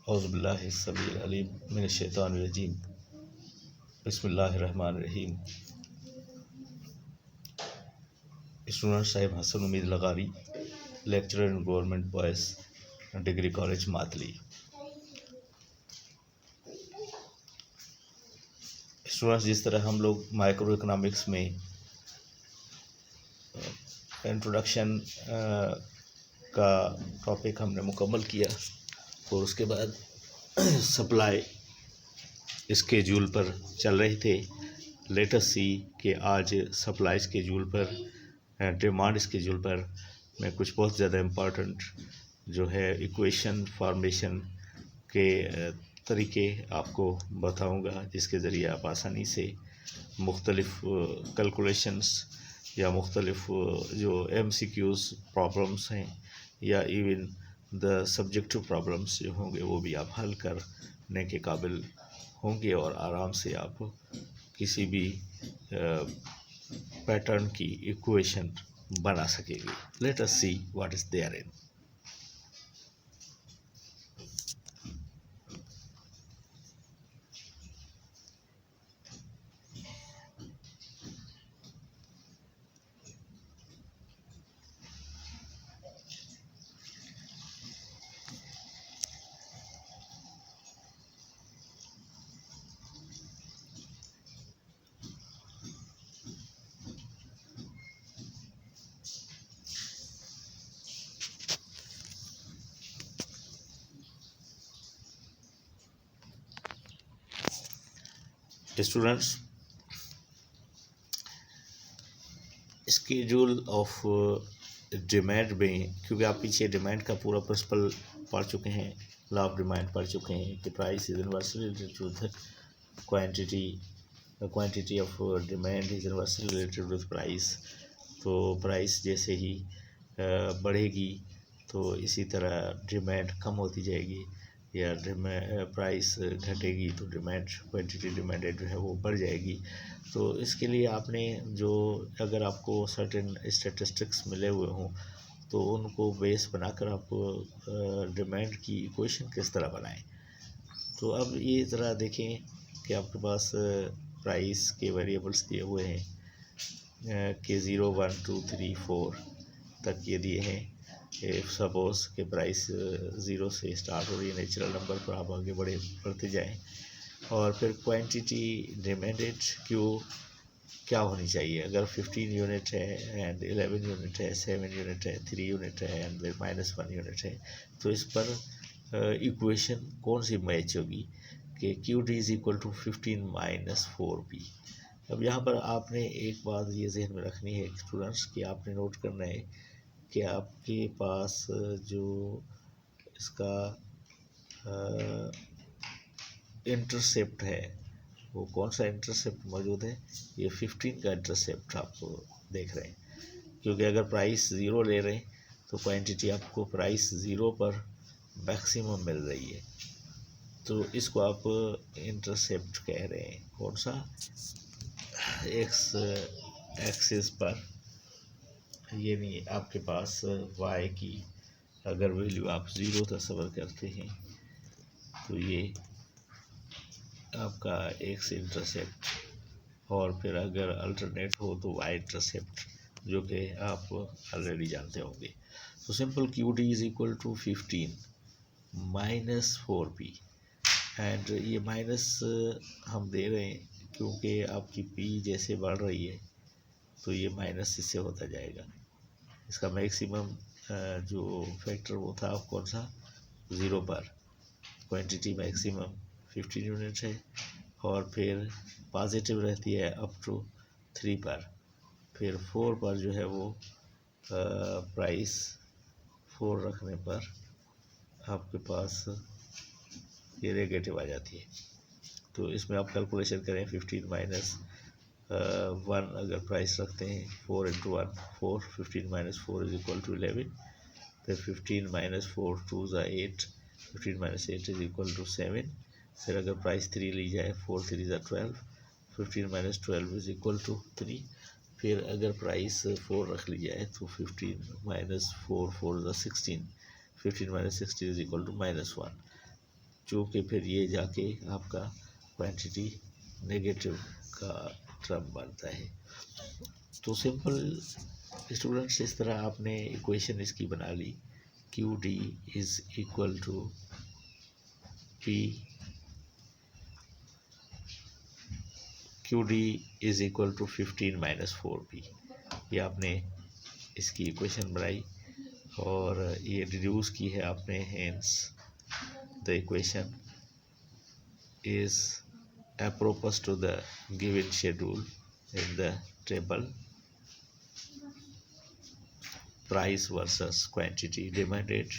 औज़ुबिल्लाहिस्समीउल अलीम मिनश्शैतानिर्रजीम बिस्मिल्लाहिर्रहमानिर्रहीम। Student Sahib Hasan Ummeed Lagari, lecturer in government boys degree college Matli. Students, जिस तरह हम लोग माइक्रो इकोनॉमिक्स में इंट्रोडक्शन का टॉपिक हमने मुकम्मल किया और उसके बाद सप्लाई स्केड्यूल पर चल रहे थे। लेटेस्ट सी कि आज सप्लाई स्केड्यूल पर डिमांड स्केड्यूल पर मैं कुछ बहुत ज़्यादा इम्पॉर्टेंट जो है इक्वेशन फॉर्मेशन के तरीके आपको बताऊंगा, जिसके ज़रिए आप आसानी से मुख्तलिफ़ कैलकुलेशंस या मुख्तलिफ़ जो MCQs प्रॉब्लम्स हैं या इवन द सब्जेक्टिव प्रॉब्लम्स जो होंगे वो भी आप हल करने के काबिल होंगे और आराम से आप किसी भी पैटर्न की इक्वेशन बना सकेंगे। Let us see what is there in. Students, schedule of demand में, क्योंकि आप पीछे डिमांड का पूरा प्रिंसिपल पढ़ चुके हैं, लॉ ऑफ डिमांड पढ़ चुके हैं कि price is inversely related to the quantity of demand is inversely related with price. तो प्राइस जैसे ही बढ़ेगी तो इसी तरह डिमांड कम होती जाएगी, या प्राइस घटेगी तो डिमांड क्वांटिटी डिमांडेड जो है वो बढ़ जाएगी। तो इसके लिए आपने जो, अगर आपको सर्टेन स्टैटिस्टिक्स मिले हुए हों तो उनको बेस बनाकर आप डिमांड की इक्वेशन किस तरह बनाएं। तो अब ये ज़रा देखें कि आपके पास प्राइस के वेरिएबल्स दिए हुए हैं कि 0 1 2 3 4 तक ये दिए हैं। सपोज़ के प्राइस 0 से स्टार्ट हो रही है, नेचुरल नंबर पर आप आगे बढ़ते जाएं, और फिर क्वांटिटी डिमांडेड क्या होनी चाहिए। अगर 15 यूनिट है एंड 11 यूनिट है, 7 यूनिट है, 3 यूनिट है एंड -1 यूनिट है, तो इस पर इक्वेशन कौन सी मैच होगी कि QD is equal to 15 - 4P। अब यहाँ पर आपने एक बात ये जहन में रखनी है स्टूडेंट्स कि आपने नोट करना है कि आपके पास जो इसका इंटरसेप्ट है वो कौन सा इंटरसेप्ट मौजूद है। ये 15 का इंटरसेप्ट आपको देख रहे हैं, क्योंकि अगर प्राइस 0 ले रहे हैं तो क्वांटिटी आपको प्राइस 0 पर मैक्सिमम मिल रही है, तो इसको आप इंटरसेप्ट कह रहे हैं। कौन सा, एक्स एक्सिस पर, ये नहीं, आपके पास y की अगर वैल्यू आप 0 तस्वर करते हैं तो ये आपका एक्स इंटरसेप्ट, और फिर अगर अल्टरनेट हो तो y इंटरसेप्ट, जो कि आप ऑलरेडी जानते होंगे। तो simple QD is equal to 15 - 4P, and ये माइनस हम दे रहे हैं क्योंकि आपकी P जैसे बढ़ रही है तो ये माइनस इससे होता जाएगा। इसका मैक्सिमम जो फैक्टर वो था कौन सा, 0 पर। क्वांटिटी मैक्सिमम 15 यूनिट है, और फिर पॉजिटिव रहती है अप टू 3 पर। फिर 4 पर जो है वो प्राइस 4 रखने पर आपके पास ये नेगेटिव आ जाती है। तो इसमें आप कैलकुलेशन करें, 15 - 1 अगर प्राइस रखते हैं, 4 × 1 4, 15 - 4 इज इक्वल टू 11, फिर 15 - 4 2 = 8, 15 - 8 इज इक्वल टू 7। फिर अगर प्राइस 3 ली जाए, 4 3 = 12, 15 - 12 इज इक्वल टू 3। फिर अगर प्राइस 4 रख ली जाए तो 15 - 4 4 = 16, 15 - 16 इज इक्वल टू -1। जो कि फिर ये जाके आपका क्वांटिटी नेगेटिव का टर्म बनता है। तो सिंपल स्टूडेंट्स, इस तरह आपने इक्वेशन इसकी बना ली, Q D is equal to P, Q D is equal to 15 minus 4p। ये आपने इसकी इक्वेशन बनाई और ये डिड्यूस की है आपने। Hence the equation is apropos to the given schedule in the table, price versus quantity demanded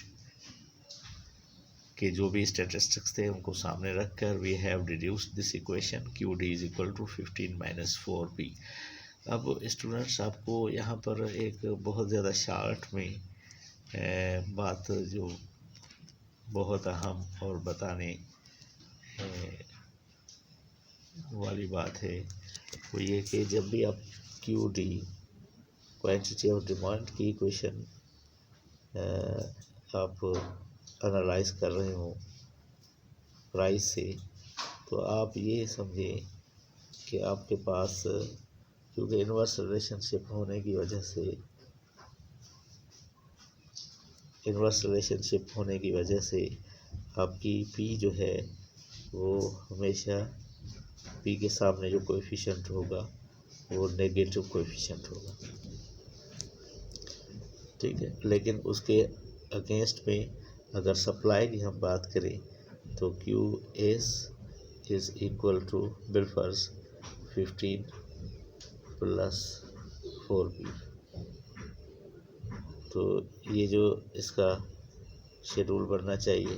के जो भी स्टैटिस्टिक्स थे उनको सामने रखकर we have deduced this equation Q D is equal to 15 minus 4p। अब स्टूडेंट्स, आपको यहाँ पर एक बहुत ज़्यादा शार्ट में बात जो बहुत अहम और बताने वाली बात है वो ये कि जब भी आप Q D quantity of demand की इक्वेशन आप एनालाइज कर रहे हो प्राइस से, तो आप ये समझें कि आपके पास, क्योंकि इन्वर्स रिलेशनशिप होने की वजह से आपकी पी जो है वो हमेशा पी के सामने जो कोएफिशिएंट होगा वो नेगेटिव कोएफिशिएंट होगा, ठीक है। लेकिन उसके अगेंस्ट में अगर सप्लाई की हम बात करें तो Q S is equal to बिलफर्स 15 प्लस 4p। तो ये जो इसका शेड्यूल बनना चाहिए,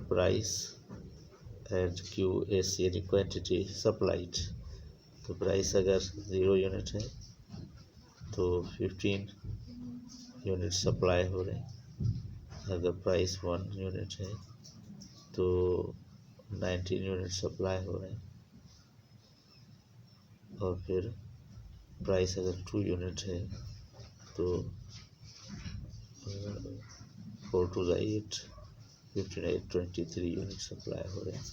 प्राइस एंड क्यू एस यानी क्वांटिटी सप्लाइड, तो प्राइस अगर 0 यूनिट है तो 15 यूनिट सप्लाई हो रहे हैं, अगर प्राइस 1 यूनिट है तो 19 यूनिट सप्लाई हो रहे हैं, और फिर प्राइस अगर 2 यूनिट है तो 4 टू 8, 15 23 यूनिट सप्लाई हो रहे हैं।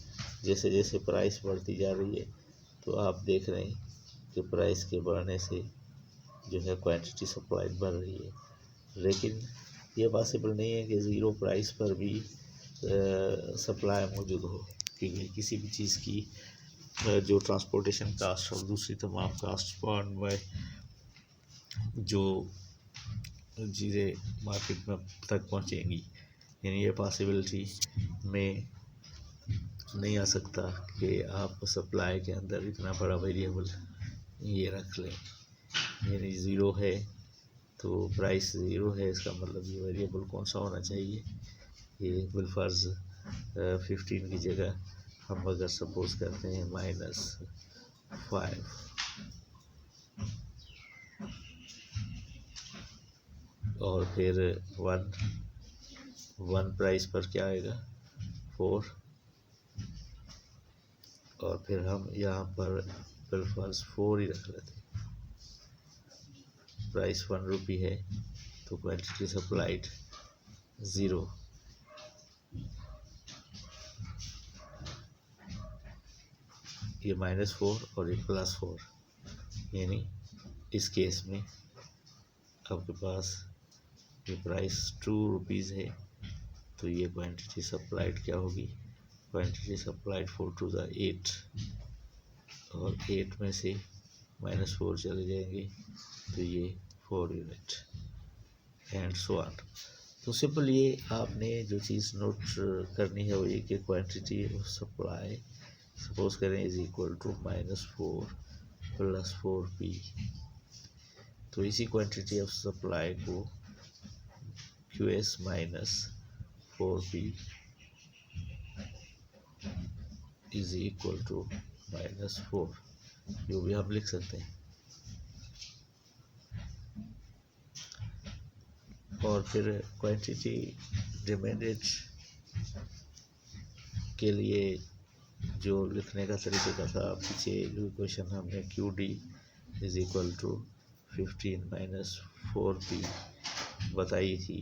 जैसे जैसे प्राइस बढ़ती जा रही है तो आप देख रहे हैं कि प्राइस के बढ़ने से जो है क्वांटिटी सप्लाई बढ़ रही है। लेकिन ये पॉसिबल नहीं है कि ज़ीरो प्राइस पर भी सप्लाई मौजूद हो, क्योंकि किसी भी चीज़ की जो ट्रांसपोर्टेशन कास्ट और दूसरी तमाम कास्ट पर में जो चीज़ें मार्केट में तक पहुंचेंगी, यानी ये पॉसिबिलिटी में नहीं आ सकता कि आप सप्लाई के अंदर इतना बड़ा वेरिएबल ये रख लें। यानी ज़ीरो है तो प्राइस 0 है, इसका मतलब ये वेरिएबल कौन सा होना चाहिए, ये बिलफर्ज 15 की जगह हम अगर सपोज करते हैं -5, और फिर 1 प्राइस पर क्या आएगा 4, और फिर हम यहाँ पर बिलफर्ज 4 ही रख लेते हैं। प्राइस 1 रुपी है तो क्वांटिटी सप्लाइड 0, ये -4 और ये +4, यानी इस केस में आपके पास ये प्राइस 2 रुपीज़ है तो ये क्वांटिटी सप्लाइड क्या होगी, क्वांटिटी सप्लाइड 4 टू 8, और 8 में से -4 चले जाएंगे तो ये 4 यूनिट एंड सो ऑन। तो सिंपल ये आपने जो चीज़ नोट करनी है वो ये कि क्वांटिटी ऑफ सप्लाई सपोज करें इज इक्वल टू -4 + 4p। तो इसी क्वांटिटी ऑफ सप्लाई को QS - 4p is equal to -4, जो भी आप लिख सकते हैं। और फिर क्वांटिटी डिमांडेड के लिए जो लिखने का तरीका था, पीछे जो क्वेश्चन हमने Q D is equal to 15 - 4p बताई थी,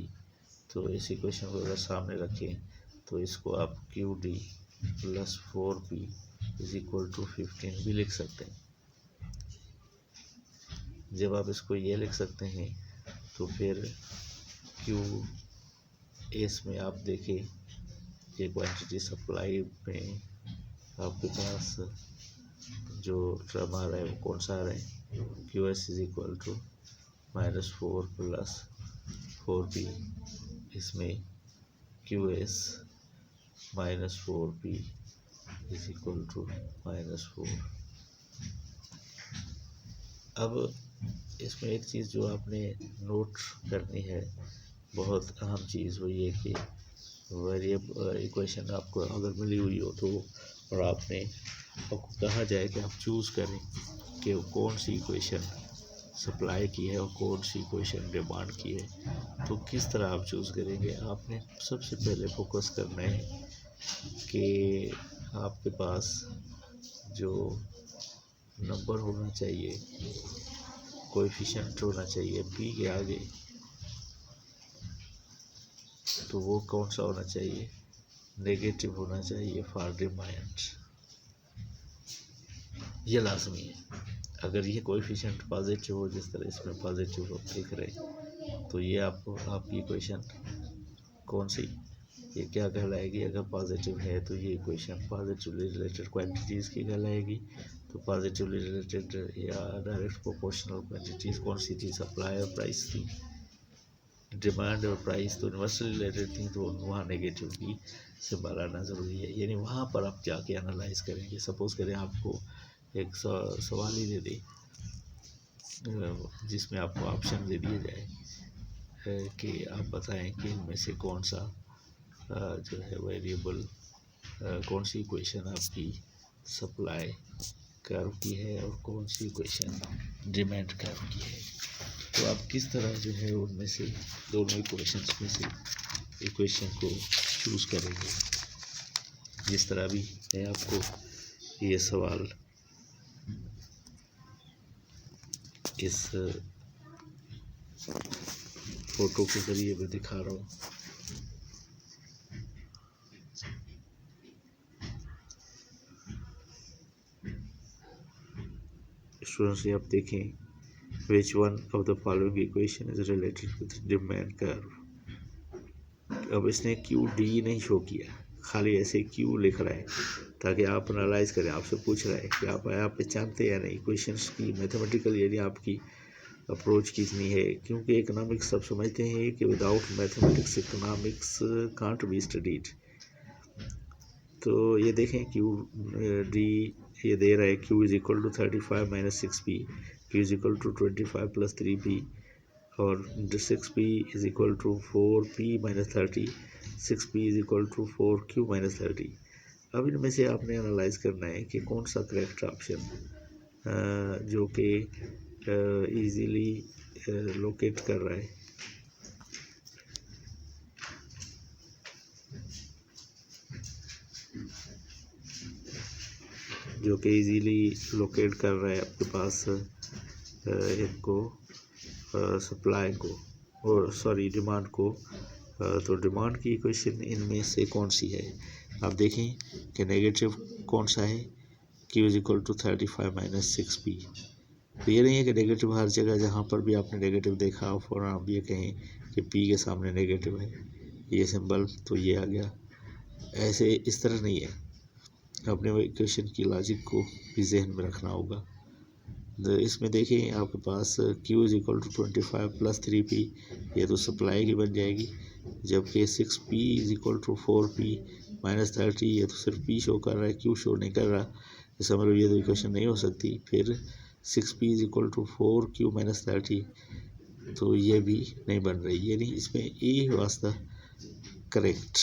तो इसी क्वेश्चन को अगर सामने रखें तो तो इसको आप Q D plus 4P is equal to 15 भी लिख सकते हैं। जब आप इसको ये लिख सकते हैं तो फिर क्यू एस में आप देखें ये क्वांटिटी सप्लाई में आपके पास जो टर्म आ रहा है वो कौन सा आ रहा है, Q S is equal to -4 plus 4P। इसमें Q S -4P is equal to -4। अब इसमें एक चीज़ जो आपने नोट करनी है, बहुत अहम चीज़, वो ये कि वेरिएबल इक्वेशन आपको अगर मिली हुई हो तो और आपको कहा जाए कि आप चूज़ करें कि कौन सी इक्वेशन सप्लाई की है और कौन सी इक्वेशन डिमांड की है, तो किस तरह आप चूज़ करेंगे। आपने सबसे पहले फोकस करना है कि आपके पास जो नंबर होना चाहिए, कोएफिशिएंट होना चाहिए पी के आगे, तो वो कौन सा होना चाहिए, नेगेटिव होना चाहिए फॉर डिमांड। ये लाजमी है। अगर ये कोएफिशिएंट पॉजिटिव हो, जिस तरह इसमें पॉजिटिव हो दिख रहे, तो ये आपको आपकी इक्वेशन कौन सी, ये क्या कहलाएगी। अगर पॉजिटिव है तो ये इक्वेशन पॉजिटिवली रिलेटेड क्वांटिटीज़ की कहलाएगी। तो पॉजिटिवली रिलेटेड या डायरेक्ट प्रोपोर्शनल क्वांटिटीज़ कौन सी थी, सप्लाई और प्राइस थी। डिमांड और प्राइस तो इन्वर्सली रिलेटेड थी, तो वहाँ नेगेटिव की सिंबल आना ज़रूरी है। यानी वहाँ पर आप जाके एनालाइज करेंगे। सपोज़ करें आपको एक सवाल ही दे दे जिसमें आपको ऑप्शन दे दिए जाए कि आप बताएं कि इनमें से कौन सा जो है वेरिएबल, कौन सी इक्वेशन आपकी सप्लाई कर्व की है और कौन सी इक्वेशन डिमांड कर्व की है। तो आप किस तरह जो है उनमें से दोनों इक्वेशंस में से इक्वेशन को चूज़ करेंगे। जिस तरह भी मैं आपको ये सवाल इस फोटो के ज़रिए मैं दिखा रहा हूँ। स्टूडेंट्स, आप देखें, which one of the following equation is related with demand curve. अब इसने क्यू डी नहीं शो किया, खाली ऐसे क्यू लिख रहा है ताकि आप एनालाइज करें। आपसे पूछ रहा है कि आप पहचानते हैं या नहीं इक्वेशंस की मैथमेटिकल, यानी आपकी अप्रोच कितनी है। क्योंकि इकोनॉमिक्स सब समझते हैं कि without mathematics economics can't be studied. तो ये देखें क्यू डी ये दे रहा है, Q is equal to 35 minus 6P, Q is equal to 25 plus 3P, और 6P is equal to 4P minus 30, 6P is equal to 4Q minus 30। अब इनमें से आपने एनालाइज करना है कि कौन सा करेक्ट ऑप्शन जो कि इजीली लोकेट कर रहा है, जो कि इजीली लोकेट कर रहा है आपके पास इनको सप्लाई को और सॉरी डिमांड को। तो डिमांड की इक्वेशन इनमें से कौन सी है। आप देखें कि नेगेटिव कौन सा है, Q is equal to 35 minus 6P। तो ये नहीं है कि नेगेटिव हर जगह जहाँ पर भी आपने नेगेटिव देखा और आप ये कहें कि P के सामने नेगेटिव है ये सिंबल, तो ये आ गया। ऐसे इस तरह नहीं है, अपने इक्वेशन की लॉजिक को भी जहन में रखना होगा। तो इसमें देखिए आपके पास Q is equal to 25 plus 3P, ये तो सप्लाई की बन जाएगी, जबकि 6P is equal to 4P minus 30, ये तो सिर्फ P शो कर रहा है, Q शो नहीं कर रहा। इसका मतलब ये तो इक्वेशन नहीं हो सकती। फिर 6P is equal to 4Q minus 30, तो ये भी नहीं बन रही, यानी इसमें ए वास्ता करेक्ट।